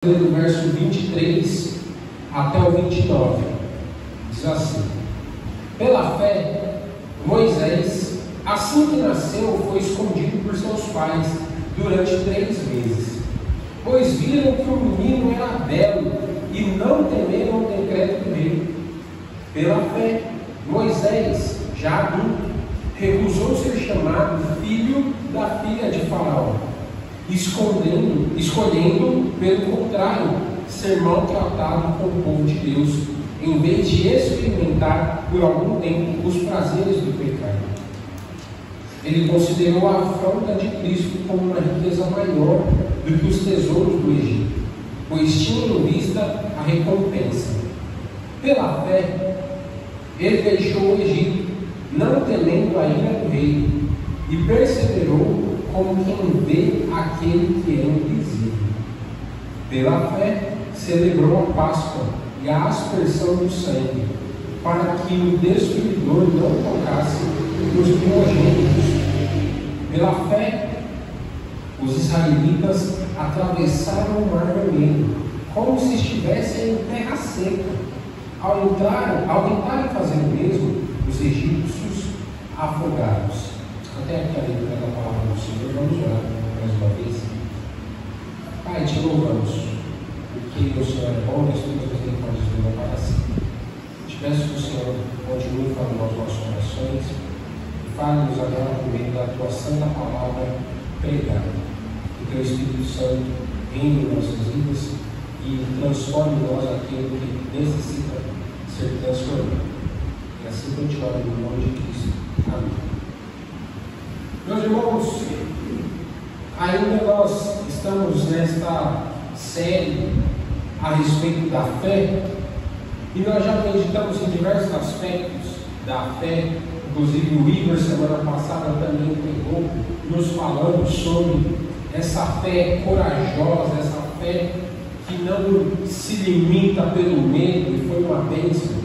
do verso 23 até o 29, diz assim: Pela fé, Moisés, assim que nasceu, foi escondido por seus pais durante 3 meses, pois viram que o menino era belo e não temeram o decreto do rei. Pela fé, Moisés, já adulto, recusou ser chamado filho da filha de Faraó, escolhendo, pelo contrário, ser maltratado com o povo de Deus, em vez de experimentar por algum tempo os prazeres do pecado. Ele considerou a afronta de Cristo como uma riqueza maior do que os tesouros do Egito, pois tinha em vista a recompensa. Pela fé, ele deixou o Egito, não temendo a ira do rei, e perseverou como quem vê aquele que é invisível. Pela fé, celebrou a Páscoa e a aspersão do sangue, para que o destruidor não tocasse nos primogênitos. Pela fé, os israelitas atravessaram o Mar Vermelho, como se estivessem em terra seca. Ao tentarem fazer o mesmo, os egípcios afogados. Até aqui a leitura da palavra do Senhor. Vamos orar mais uma vez. Pai, te louvamos, porque o Senhor é bom e as tuas misericórdias duram para sempre. Te peço que o Senhor continue falando aos nossos corações e fale-nos agora por meio da tua santa palavra pregada. Que teu Espírito Santo reine em nossas vidas e transforme em nós aquilo que necessita ser transformado. E assim continuar no nome de Cristo. Amém. Meus irmãos, ainda nós estamos nesta série a respeito da fé, e nós já meditamos em diversos aspectos da fé. Inclusive o Igor semana passada também pregou, nos falando sobre essa fé corajosa, essa fé que não se limita pelo medo, e foi uma bênção.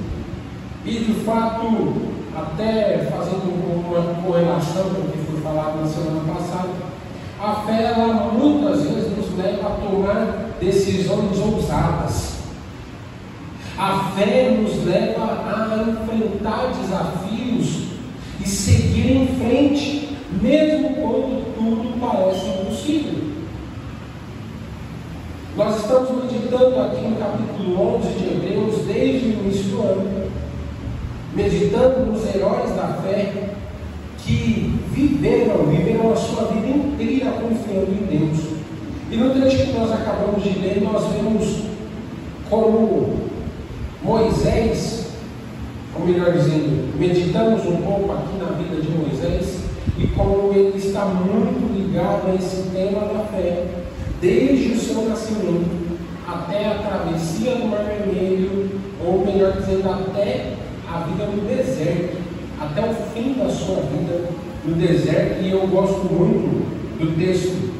E de fato, até fazendo uma correlação com o que foi falado na semana passada, a fé, ela muitas vezes nos leva a tomar decisões ousadas. A fé nos leva a enfrentar desafios e seguir em frente, mesmo quando tudo parece impossível. Nós estamos meditando aqui no capítulo 11 de Hebreus desde o início do ano, meditando nos heróis da fé que viveram a sua vida inteira confiando em Deus. E no trecho que nós acabamos de ler, nós vemos como Moisés, ou melhor dizendo, meditamos um pouco aqui na vida de Moisés e como ele está muito ligado a esse tema da fé, desde o seu nascimento até a travessia do Mar Vermelho, ou melhor dizendo, até a vida no deserto, até o fim da sua vida no deserto. E eu gosto muito do texto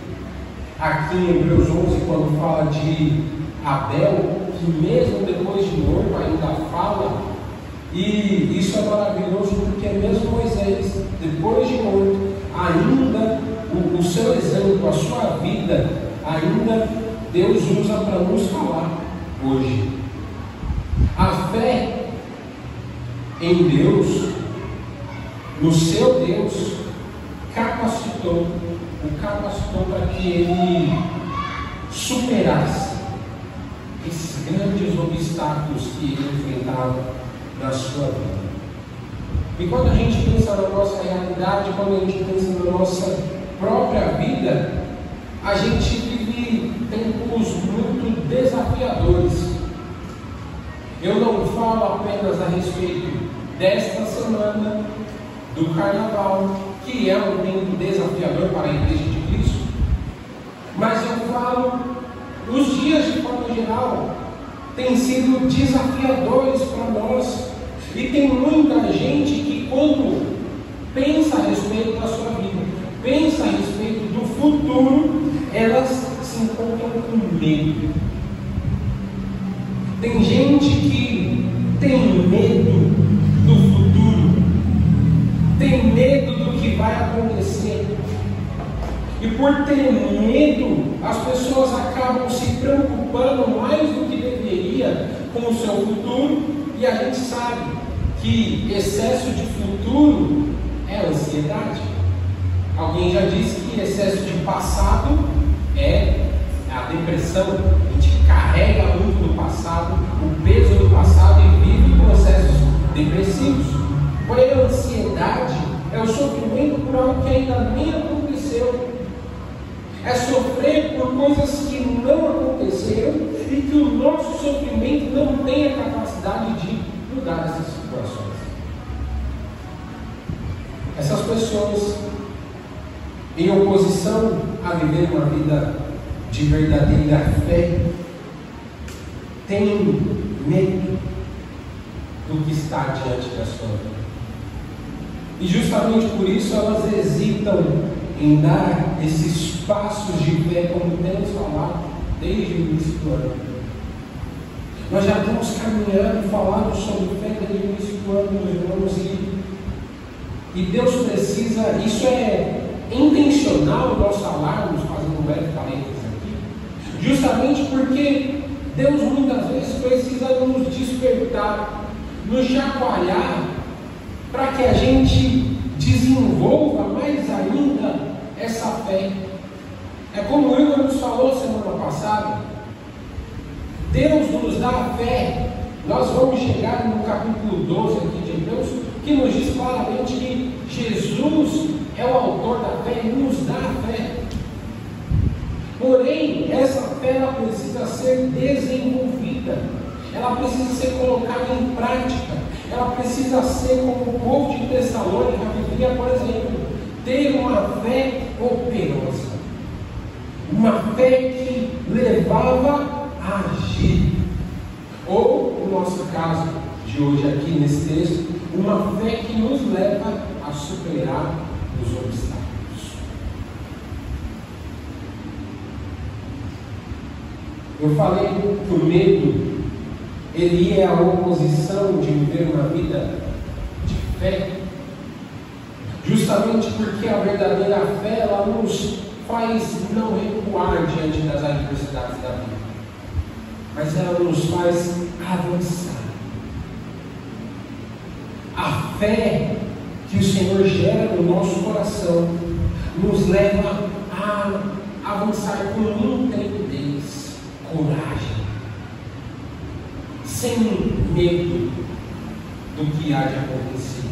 aqui em Hebreus 11, quando fala de Abel, que mesmo depois de morto ainda fala, e isso é maravilhoso, porque mesmo Moisés, depois de morto, ainda o seu exemplo, a sua vida, ainda Deus usa para nos falar hoje. A fé em Deus, no seu Deus, capacitou para que ele superasse esses grandes obstáculos que ele enfrentava na sua vida. E quando a gente pensa na nossa realidade, quando a gente pensa na nossa própria vida, a gente vive tempos muito desafiadores. Eu não falo apenas a respeito desta semana do Carnaval, que é um tempo desafiador para a Igreja de Cristo, mas eu falo, os dias de forma geral têm sido desafiadores para nós, e tem muita gente que, quando pensa a respeito da sua vida, pensa a respeito do futuro, elas se encontram com medo. Tem gente que tem medo do futuro, tem medo do que vai acontecer. E por ter medo, as pessoas acabam se preocupando mais do que deveria com o seu futuro, e a gente sabe que excesso de futuro é ansiedade. Alguém já disse que excesso de passado é a depressão. A gente carrega muito do passado, o peso do passado, e vive processos depressivos. Porém, a ansiedade é o sofrimento por algo que ainda nem aconteceu. É sofrer por coisas que não aconteceram e que o nosso sofrimento não tem a capacidade de mudar essas situações. Essas pessoas, em oposição a viver uma vida de verdadeira fé, têm medo do que está diante da sua vida. E justamente por isso elas hesitam em dar esses passos de fé, como temos falado desde o início do ano. Nós já estamos caminhando, falando sobre fé desde o início do ano, meus irmãos, e Deus precisa, isso é intencional nós falarmos, fazendo um breve parênteses aqui, justamente porque Deus muitas vezes precisa nos despertar, nos chacoalhar, para que a gente desenvolva mais ainda essa fé. É como o Igor nos falou semana passada, Deus nos dá a fé. Nós vamos chegar no capítulo 12 aqui de Hebreus, que nos diz claramente que Jesus é o autor da fé e nos dá a fé. Porém, essa fé ela precisa ser desenvolvida, ela precisa ser colocada em prática. Ela precisa ser como o povo de Tessalônica vivia, por exemplo, ter uma fé operosa, uma fé que levava a agir, ou, no nosso caso de hoje aqui nesse texto, uma fé que nos leva a superar os obstáculos. Eu falei que o medo ele é a oposição de viver uma vida de fé, justamente porque a verdadeira fé ela nos faz não recuar diante das adversidades da vida, mas ela nos faz avançar. A fé que o Senhor gera no nosso coração nos leva a avançar com intrepidez, coragem, sem medo do que há de acontecer,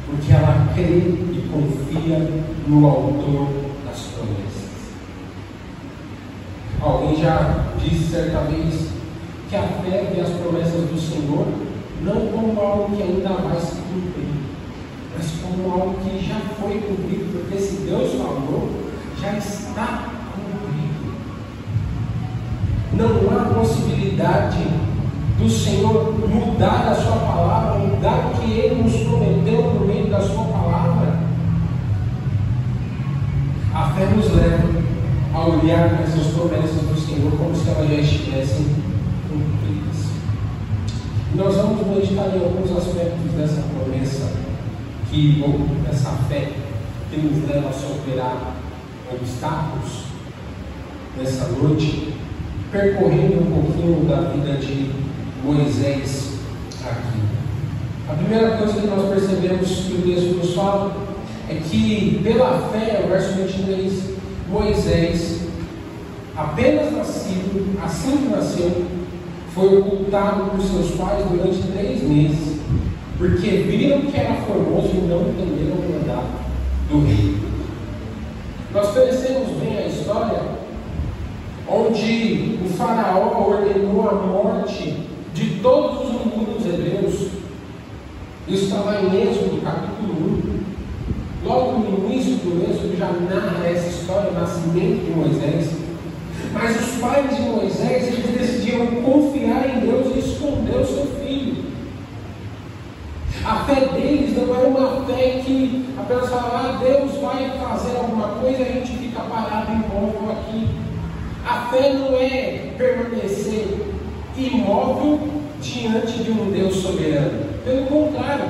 porque ela crê e confia no autor das promessas. Alguém já disse certa vez que a fé vê as promessas do Senhor não como algo que ainda vai se cumprir, mas como algo que já foi cumprido, porque se Deus falou, já está cumprido. Não há possibilidade do Senhor mudar a sua palavra, mudar o que Ele nos prometeu por meio da sua palavra. A fé nos leva a olhar para essas promessas do Senhor como se elas já estivessem cumpridas. Nós vamos meditar em alguns aspectos dessa promessa, dessa fé que nos leva a superar obstáculos nessa noite, percorrendo um pouquinho da vida de Moisés aqui. A primeira coisa que nós percebemos que o texto nos fala é que pela fé, o verso 23, Moisés, apenas nascido, assim que nasceu, foi ocultado por seus pais durante 3 meses, porque viram que era formoso e não entenderam o mandato do rei. Nós conhecemos bem a história onde o faraó ordenou a morte de todos os meninos hebreus. Isso está lá em Êxodo, capítulo 1. Logo no início do Êxodo já narra essa história, o nascimento de Moisés. Mas os pais de Moisés, eles decidiram confiar em Deus e esconder o seu filho. A fé deles não era uma fé que apenas falava, Deus vai fazer alguma coisa e a gente fica parado em volta aqui. A fé não é permanecer imóvel diante de um Deus soberano. Pelo contrário,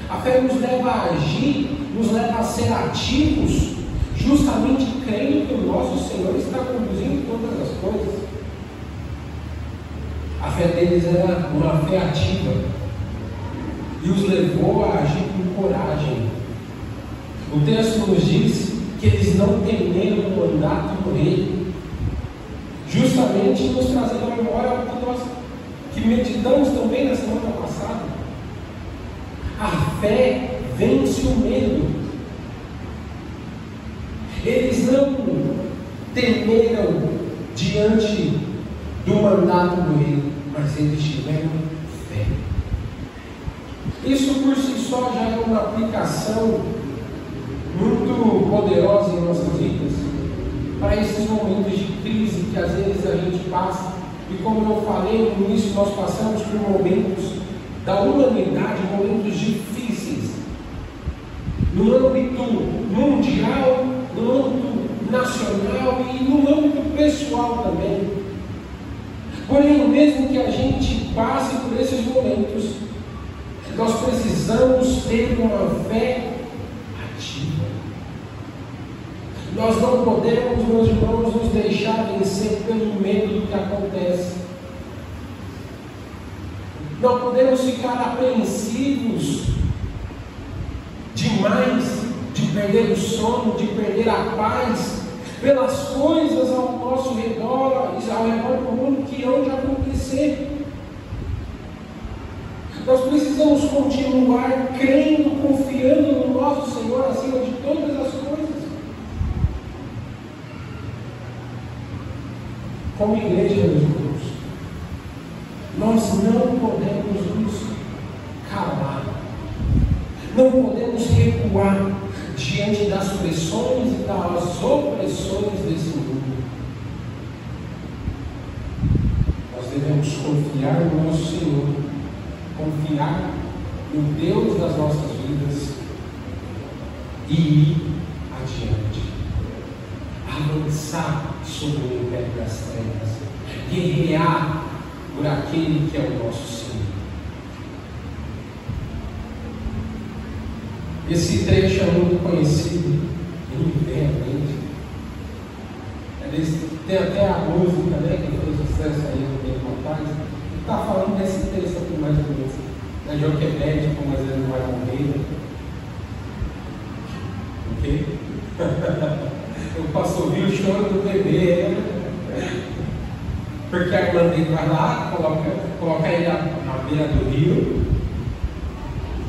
a fé nos leva a agir, nos leva a ser ativos, justamente crendo que o nosso Senhor está conduzindo todas as coisas. A fé deles era uma fé ativa e os levou a agir com coragem. O texto nos diz que eles não temeram o mandato do rei, justamente nos trazendo à memória o que nós meditamos também na semana passada. A fé vence o medo. Eles não temeram diante do mandato do rei, mas eles tiveram fé. Isso por si só já é uma aplicação muito poderosa em nossas vidas, para esses momentos de crise que às vezes a gente passa. E como eu falei no início, nós passamos por momentos da humanidade, momentos difíceis, no âmbito mundial, no âmbito nacional e no âmbito pessoal também. Porém, mesmo que a gente passe por esses momentos, nós precisamos ter uma fé ativa. Nós não podemos, meus irmãos, nos deixar vencer pelo medo do que acontece. Não podemos ficar apreensivos demais, de perder o sono, de perder a paz, pelas coisas ao nosso redor, ao redor do mundo que hão de acontecer. Nós precisamos continuar crendo, confiando no nosso Senhor acima de todas as coisas. Como igreja, meus irmãos, nós não podemos nos calar, não podemos recuar diante das pressões e das opressões desse mundo. Nós devemos confiar no nosso Senhor, confiar no Deus das nossas vidas e ir adiante, avançar sobre o império das trevas, guerrear por aquele que é o nosso Senhor. Esse trecho é muito conhecido, muito bem à mente. Tem até a música, né, que fez sucesso aí no tempo atrás, que está falando desse texto aqui mais ou menos. Da Joquebede, como às vezes não vai morrer. Ok? Eu posso ouvir o choro do bebê, né? Porque a irmã dele vai lá, coloca ele à beira do rio,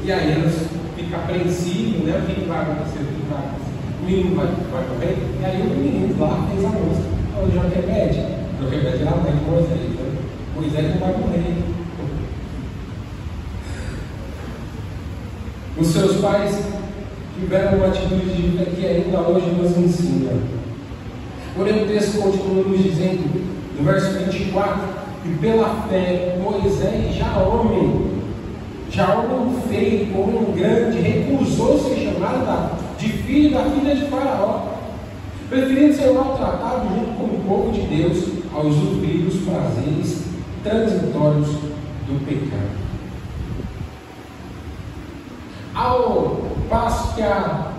e aí eles ficam apreensivos, né? O que vai acontecer? O menino vai morrer, e aí o menino lá fez a música. O Joquebede era a mãe de Moisés, né? Moisés não vai morrer. Os seus pais tiveram uma atitude de vida que ainda hoje nos ensina. Porém, o texto continua nos dizendo, no verso 24, que pela fé Moisés, já homem feito, homem grande, recusou ser chamado de filho da filha de Faraó, preferindo ser maltratado junto com o povo de Deus a usufruir dos prazeres transitórios do pecado. Ao passo que a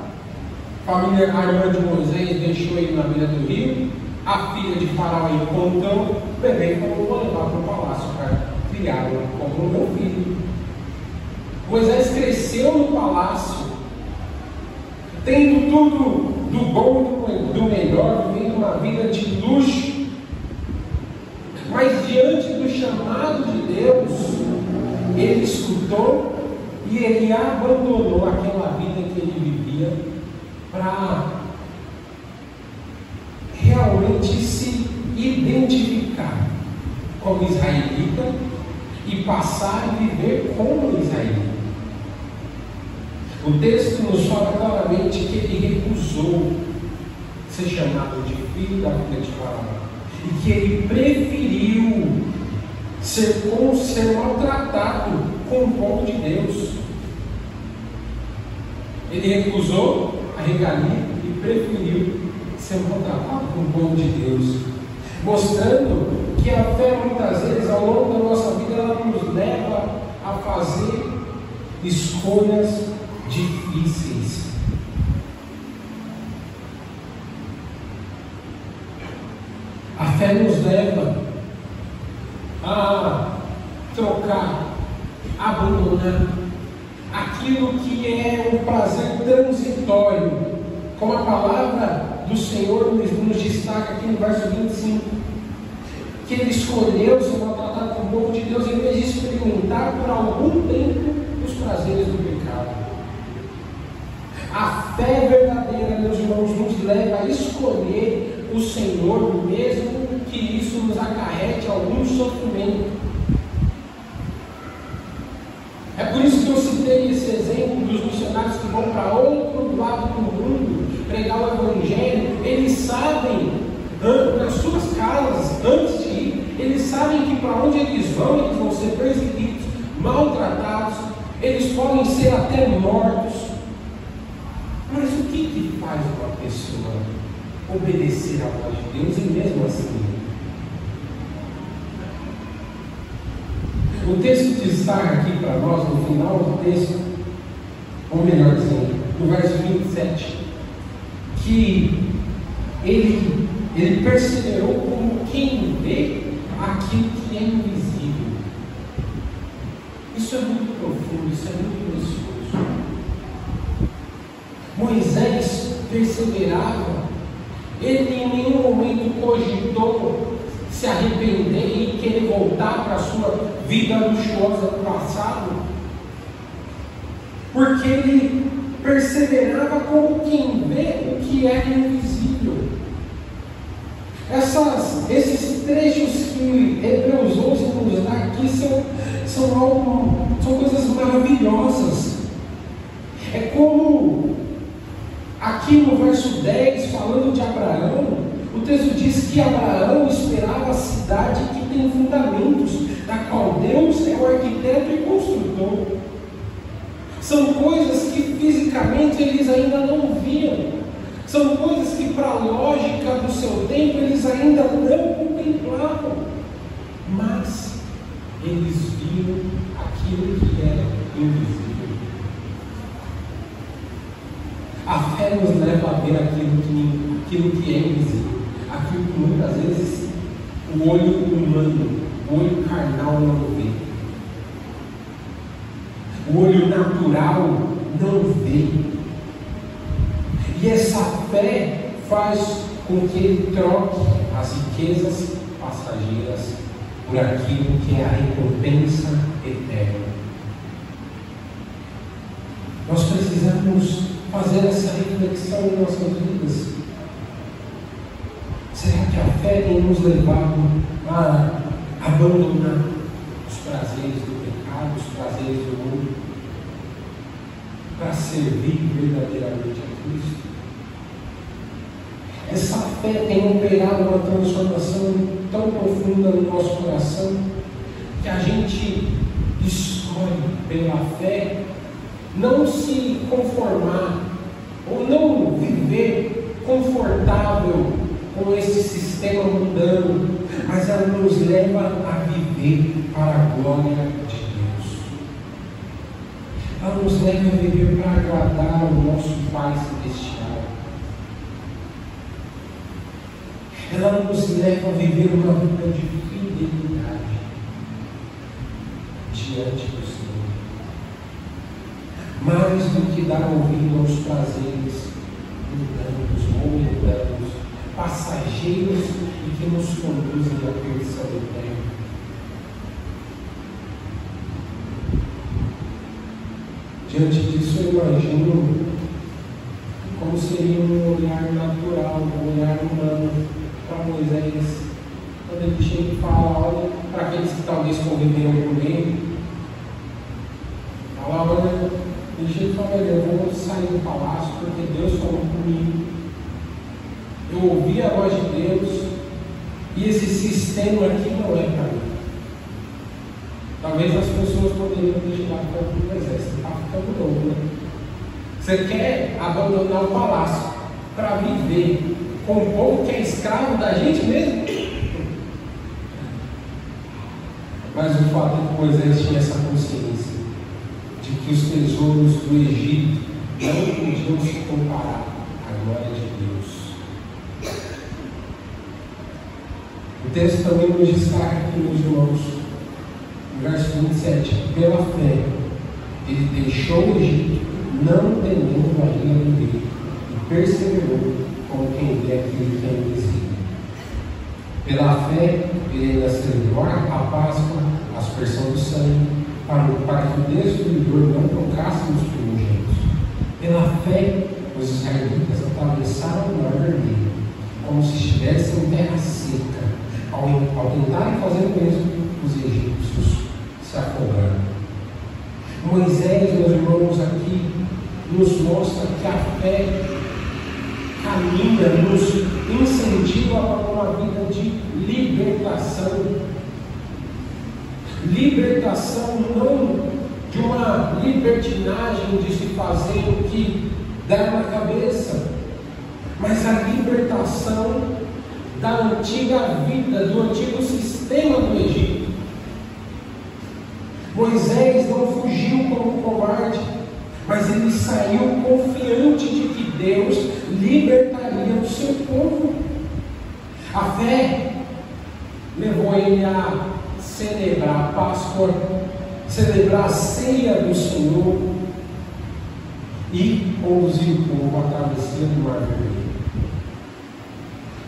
família, a irmã de Moisés, deixou ele na beira do rio, a filha de Faraó encontrou o bebê e falou: vou levar para o palácio para criá-lo como meu filho. Moisés cresceu no palácio, tendo tudo do bom e do melhor, vivendo uma vida de luxo, mas diante do chamado de Deus, ele escutou e ele abandonou aquela vida que ele vivia para realmente se identificar como israelita e passar a viver como israelita. O texto nos fala claramente que ele recusou ser chamado de filho da filha de Faraó e que ele preferiu ser maltratado com o povo de Deus. Ele recusou a regalia e preferiu ser maltratado com o povo de Deus, mostrando que a fé muitas vezes ao longo da nossa vida ela nos leva a fazer escolhas difíceis. a trocar, abandonar aquilo que é um prazer transitório, como a palavra do Senhor nos destaca aqui no verso 25, que ele escolheu ser maltratado como povo de Deus em vez de experimentar por algum tempo os prazeres do pecado. A fé verdadeira, meus irmãos, nos leva a escolher o Senhor, mesmo que isso nos acarrete algum sofrimento. É por isso que eu citei esse exemplo dos missionários que vão para outro lado do mundo pregar o Evangelho. Eles sabem, nas suas casas, antes de ir, eles sabem que para onde eles vão ser perseguidos, maltratados, eles podem ser até mortos. Mas o que faz uma pessoa obedecer à voz de Deus e mesmo assim? O texto destaca aqui para nós, no final do texto, ou melhor dizendo, no verso 27, que ele perseverou como quem vê aquilo que é invisível. Isso é muito profundo, isso é muito precioso. Moisés perseverava, ele em nenhum momento cogitou se arrepender e querer voltar para a sua vida luxuosa do passado, porque ele perseverava como quem vê o que é invisível. Esses trechos que Hebreus 11 nos dá aqui são coisas maravilhosas. É como aqui no verso 10, falando de Abraão, o texto diz que Abraão esperava a cidade que tem fundamentos, da qual Deus é o arquiteto e construtor. São coisas que fisicamente eles ainda não viam. São coisas que, para a lógica do seu tempo, eles ainda não contemplavam. Mas eles viam aquilo que era invisível. A fé nos leva a ver aquilo que é invisível, aquilo que muitas vezes o olho humano, o olho carnal não vê, o olho natural não vê. E essa fé faz com que ele troque as riquezas passageiras por aquilo que é a recompensa eterna. Nós precisamos fazer essa reflexão em nossas vidas. Será que a fé tem nos levado a abandonar os prazeres do pecado, os prazeres do mundo, para servir verdadeiramente a Cristo? Essa fé tem operado uma transformação tão profunda no nosso coração, que a gente escolhe pela fé não se conformar ou não viver confortável com esse sistema mundano, mas ela nos leva a viver para a glória de Deus. Ela nos leva a viver para agradar o nosso Pai Celestial. Ela nos leva a viver uma vida de fidelidade diante do Senhor. Mais do que dar ouvido aos prazeres mundanos, momentâneos, passageiros e que nos conduzem à perdição eterna. Diante disso, eu imagino como seria um olhar natural, um olhar humano para Moisés, quando ele chega e fala, olha, para aqueles que talvez conviveram com ele, fala, olha, deixa eu falar, eu vou sair do palácio porque Deus falou comigo. Eu ouvi a voz de Deus e esse sistema aqui não é para mim. Talvez as pessoas poderiam ter chegado perto do exército, está ficando novo, né? Você quer abandonar o palácio para viver com o povo que é escravo da gente mesmo? Mas o fato é que Moisés tinha essa consciência de que os tesouros do Egito não podiam se comparar à glória de Deus. O texto também nos destaca aqui, meus irmãos, no verso 27, pela fé, ele deixou o Egito, não temendo a ira do rei, e perseverou como quem vê aquilo que é invisível. Pela fé, ele ainda celebrou a Páscoa, a aspersão do sangue, para que o destruidor não tocasse nos primogênitos. Pela fé, os israelitas atravessaram o mar vermelho, como se estivessem em terra seca. Ao tentarem fazer o mesmo, os egípcios se afogaram. Moisés, meus irmãos, aqui nos mostra que a fé caminha, nos incentiva para uma vida de libertação. Libertação não de uma libertinagem de se fazer o que dá na cabeça, mas a libertação da antiga vida, do antigo sistema do Egito. Moisés não fugiu como covarde, mas ele saiu confiante de que Deus libertaria o seu povo. A fé levou ele a celebrar a Páscoa, celebrar a ceia do Senhor e conduzir o povo à travessia do Mar Vermelho.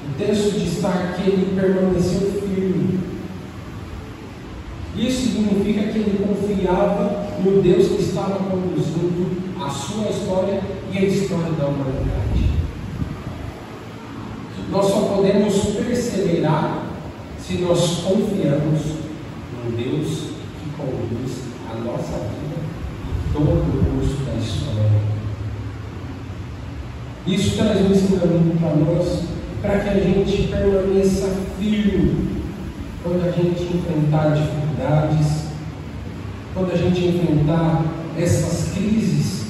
O texto destaca que ele permaneceu firme. Isso significa que ele confiava no Deus que estava conduzindo a sua história e a história da humanidade. Nós só podemos perseverar se nós confiamos no Deus que conduz a nossa vida e todo o curso da história. Isso traz um ensinamento para nós, para que a gente permaneça firme quando a gente enfrentar dificuldades, quando a gente enfrentar essas crises.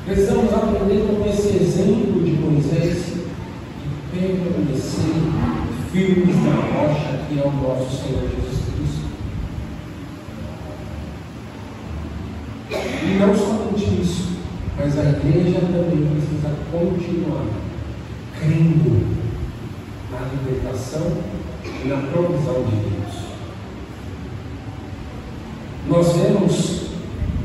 Precisamos aprender com esse exemplo de Moisés e permanecer firmes na rocha que é o nosso Senhor Jesus Cristo. E não somente isso, mas a igreja também precisa continuar crendo na libertação e na provisão de Deus. Nós vemos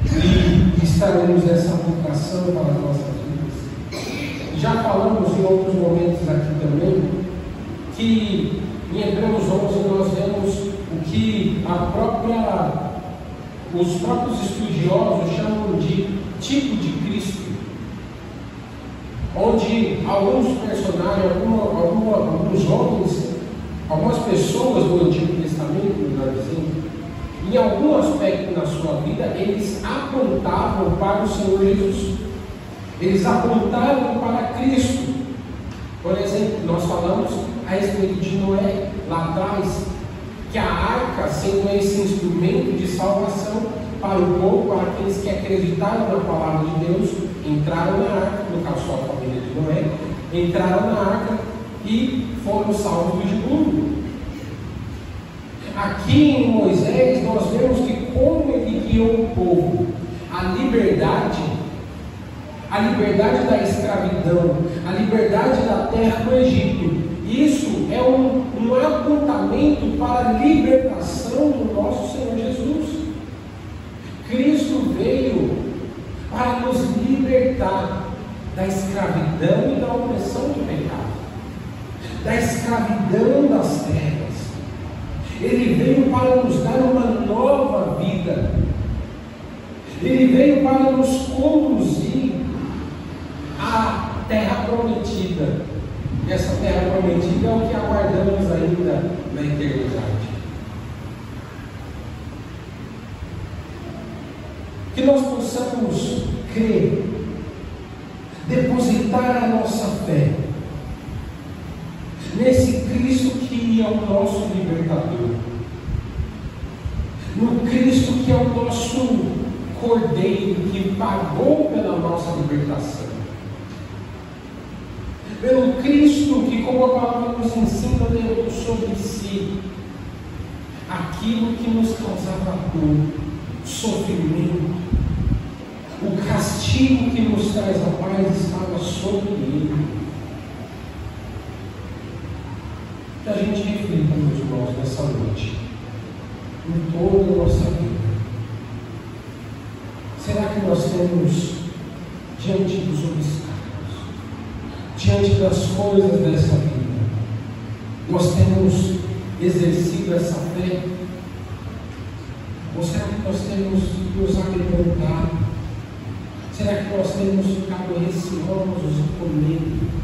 e estaremos essa vocação para as nossas vidas. Já falamos em outros momentos aqui também que em Hebreus 11 nós vemos o que os próprios estudiosos chamam de tipo de Cristo, onde alguns personagens, alguns homens, algumas pessoas do Antigo Testamento, melhor dizendo, em algum aspecto na sua vida, eles apontavam para o Senhor Jesus. Eles apontavam para Cristo. Por exemplo, nós falamos a respeito de Noé lá atrás, que a arca, sendo esse instrumento de salvação para o povo, para aqueles que acreditaram na palavra de Deus, entraram na arca, no caso só a família de Noé, entraram na arca e foram salvos do dilúvio. Aqui em Moisés nós vemos que como ele guiou o povo à liberdade, a liberdade da escravidão, a liberdade da terra do Egito. Isso é um apontamento para a libertação do nosso Senhor Jesus. Cristo veio para nos libertar da escravidão e da opressão do pecado, da escravidão das terras. Ele veio para nos dar uma nova vida. Ele veio para nos conduzir à terra prometida. E essa terra prometida é o que aguardamos ainda na eternidade. Que nós possamos crer, depositar a nossa fé nesse Cristo que é o nosso libertador, no Cristo que é o nosso Cordeiro que pagou pela nossa libertação, pelo Cristo que, como a palavra nos ensina, levou sobre si aquilo que nos causava dor, sofrimento. O castigo que nos traz a paz estava sobre ele. Que a gente reflita, meus irmãos, nessa noite, em toda a nossa vida. Será que nós temos, diante dos obstáculos, diante das coisas dessa vida, nós temos exercido essa fé? Ou será que nós temos nos amedrontado? Será que nós temos ficado receosos e com medo?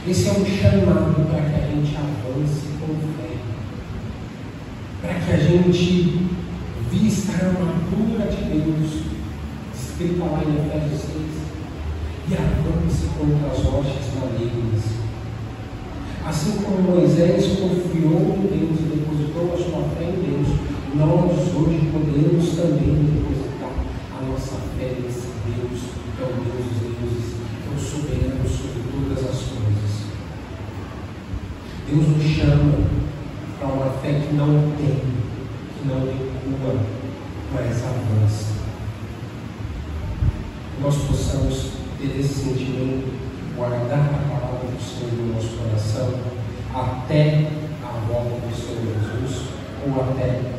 Esse é um chamado para que a gente avance com fé, para que a gente vista a armadura de Deus, escrita lá em Efésios 6, e avance contra as rochas malignas. Assim como Moisés confiou em Deus e depositou a sua fé em Deus, nós hoje podemos também depositar a nossa fé nesse Deus, que é o Deus dos deuses, que é o soberano sobre todas as coisas. Deus nos chama para uma fé que não tem, que não recua, mas avança. Que nós possamos ter esse sentimento, guardar a palavra do Senhor no nosso coração, até a volta do Senhor Jesus, ou até